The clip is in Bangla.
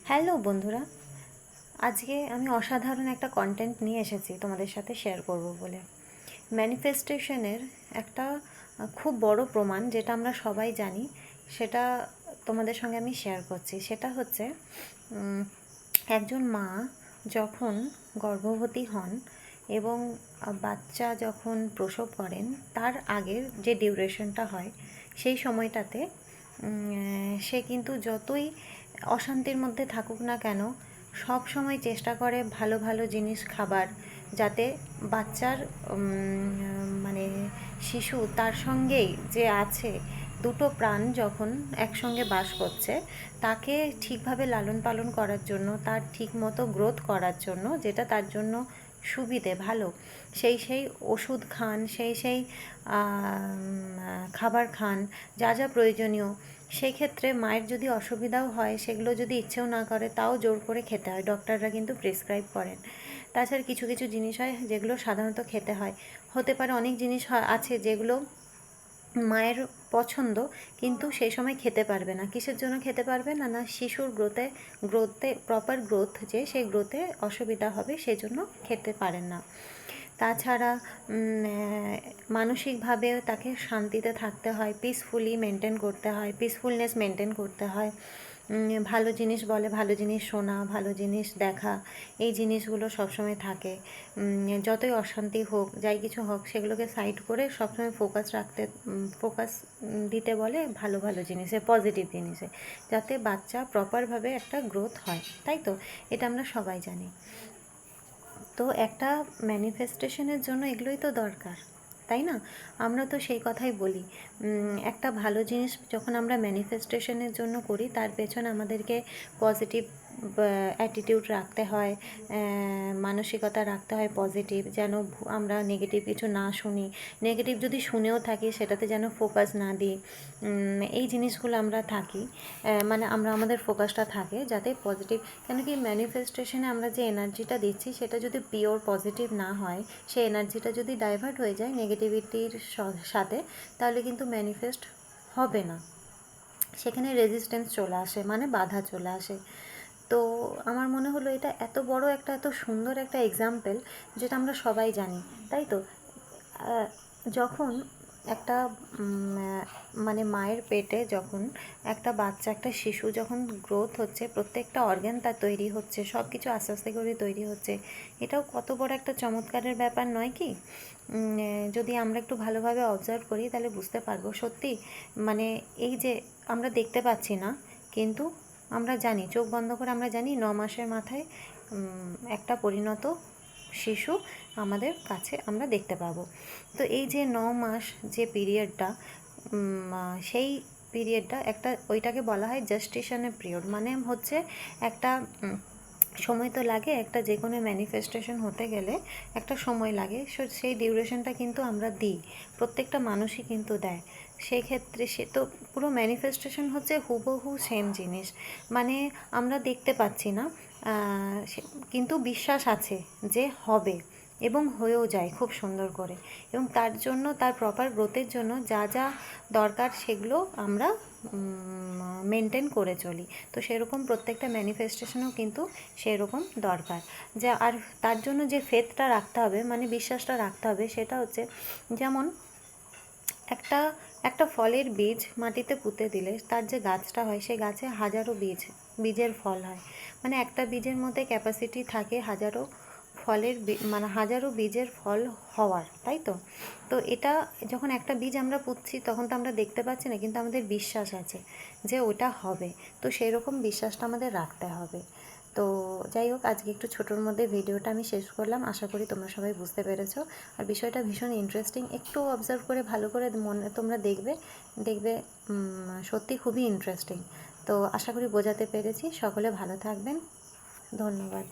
হ্যালো বন্ধুরা, আজকে আমি অসাধারণ একটা কন্টেন্ট নিয়ে এসেছি তোমাদের সাথে শেয়ার করব বলে। ম্যানিফেস্টেশনের একটা খুব বড় প্রমাণ, যেটা আমরা সবাই জানি, সেটা তোমাদের সঙ্গে আমি শেয়ার করছি। সেটা হচ্ছে একজন মা যখন গর্ভবতী হন এবং বাচ্চা যখন প্রসব করেন, তার আগের যে ডিউরেশনটা হয় সেই সময়টাতে সে কিন্তু যতই অশান্তির মধ্যে থাকুক না কেন, সব সময় চেষ্টা করে ভালো ভালো জিনিস খাবার, যাতে বাচ্চার মানে শিশু তার সঙ্গেই যে আছে, দুটো প্রাণ যখন একসঙ্গে বাস করছে, তাকে ঠিকভাবে লালন পালন করার জন্য, তার ঠিক মতো গ্রোথ করার জন্য, যেটা তার জন্য সুবিধে ভালো, সেই ওষুধ খান, সেই খাবার খান, যা যা প্রয়োজনীয়। সেই ক্ষেত্রে মায়ের যদি অসুবিধাও হয়, সেগুলো যদি ইচ্ছেও না করে, তাও জোর করে খেতে হয়। ডক্টররা কিন্তু প্রেসক্রাইব করেন। তাছাড়া কিছু কিছু জিনিস হয় যেগুলো সাধারণত খেতে হয়। হতে পারে অনেক জিনিস আছে যেগুলো মায়ের পছন্দ, কিন্তু সেই সময় খেতে পারবে না। কিসের জন্য খেতে পারবে না? না, শিশুর গ্রোথে প্রপার গ্রোথ, যে সেই গ্রোথে অসুবিধা হবে, সেই জন্য খেতে পারেন না। তাছাড়া মানসিকভাবে তাকে শান্তিতে থাকতে হয়, পিসফুলি মেনটেন করতে হয়, পিসফুলনেস মেনটেন করতে হয়। ভালো জিনিস বলে, ভালো জিনিস শোনা, ভালো জিনিস দেখা, এই জিনিসগুলো সবসময় থাকে। যতই অশান্তি হোক, যাই কিছু হোক, সেগুলোকে সাইড করে সবসময় ফোকাস দিতে বলে ভালো ভালো জিনিসে, পজিটিভ জিনিসে, যাতে বাচ্চা প্রপারভাবে একটা গ্রোথ হয়। তাই তো? এটা আমরা সবাই জানি। তো একটা ম্যানিফেস্টেশনের জন্য এগুলোই তো দরকার, তাই না? আমরা তো সেই কথাই বলি। একটা ভালো জিনিস যখন আমরা ম্যানিফেস্টেশনের জন্য করি, তার পেছনে আমাদেরকে পজিটিভ অ্যাটিটিউড রাখতে হয়, মানসিকতা রাখতে হয় পজিটিভ, যেন আমরা নেগেটিভ কিছু না শুনি। নেগেটিভ যদি শুনেও থাকি, সেটাতে যেন ফোকাস না দিই। এই জিনিসগুলো আমরা থাকি, মানে আমরা আমাদের ফোকাসটা থাকে যাতে পজিটিভ। কেন কি, ম্যানিফেস্টেশনে আমরা যে এনার্জিটা দিচ্ছি, সেটা যদি পিওর পজিটিভ না হয়, সেই এনার্জিটা যদি ডাইভার্ট হয়ে যায় নেগেটিভিটির সাথে, তাহলে কিন্তু ম্যানিফেস্ট হবে না। সেখানে রেজিস্ট্যান্স চলে আসে, মানে বাধা চলে আসে। তো আমার মনে হলো এটা এত বড় একটা, এত সুন্দর একটা এক্সাম্পল, যেটা আমরা সবাই জানি। তাই তো? যখন একটা মানে মায়ের পেটে যখন একটা বাচ্চা, একটা শিশু যখন গ্রোথ হচ্ছে, প্রত্যেকটা অর্গান তার তৈরি হচ্ছে, সব কিছু আস্তে আস্তে করে তৈরি হচ্ছে, এটাও কত বড় একটা চমৎকারের ব্যাপার নয় কি? যদি আমরা একটু ভালোভাবে অবজার্ভ করি, তাহলে বুঝতে পারবো সত্যি। মানে এই যে আমরা দেখতে পাচ্ছি না, কিন্তু আমরা জানি, চোখ বন্ধ করে আমরা জানি 9 মাসের মাথায় একটা পরিণত শিশু আমাদের কাছে আমরা দেখতে পাবো। তো এই যে 9 মাস যে পিরিয়ডটা, সেই পিরিয়ডটা একটা, ওইটাকে বলা হয় জেস্টেশনের পিরিয়ড। মানে হচ্ছে একটা সময় তো লাগে, একটা যে কোনো ম্যানিফেস্টেশন হতে গেলে একটা সময় লাগে। সেই ডিউরেশনটা কিন্তু আমরা দিই, প্রত্যেকটা মানুষই কিন্তু দেয়। সেই ক্ষেত্রে সে তো পুরো ম্যানিফেস্টেশন হচ্ছে হুবহু সেম জিনিস। মানে আমরা দেখতে পাচ্ছি না, কিন্তু বিশ্বাস আছে যে হবে, এবং হয়েও যায় খুব সুন্দর করে। এবং তার জন্য, তার প্রপার গ্রোথের জন্য যা যা দরকার, সেগুলো আমরা মেনটেন করে চলি। তো সেরকম প্রত্যেকটা ম্যানিফেস্টেশনও কিন্তু সেরকম দরকার। যা আর তার জন্য যে ফেথটা রাখতে হবে, মানে বিশ্বাসটা রাখতে হবে, সেটা হচ্ছে যেমন একটা একটা ফলের বীজ মাটিতে পুঁতে দিলে তার যে গাছটা হয়, সেই গাছে হাজারো বীজের ফল হয়। মানে একটা বীজের মধ্যে ক্যাপাসিটি থাকে হাজারো মানে হাজারো বীজের ফল হওয়ার, তাই তো? তো এটা যখন একটা বীজ আমরা পুঁতছি, তখন তো আমরা দেখতে পাচ্ছি না, কিন্তু আমাদের বিশ্বাস আছে যে ওটা হবে। তো সেই রকম বিশ্বাসটা আমাদের রাখতে হবে। তো যাই হোক, আজকে একটু ছোটোর মধ্যে ভিডিওটা আমি শেষ করলাম। আশা করি তোমরা সবাই বুঝতে পেরেছো। আর বিষয়টা ভীষণ ইন্টারেস্টিং, একটু অবজার্ভ করে ভালো করে মনে তোমরা দেখবে, দেখবে সত্যি খুবই ইন্টারেস্টিং। তো আশা করি বোঝাতে পেরেছি। সকলে ভালো থাকবেন। ধন্যবাদ।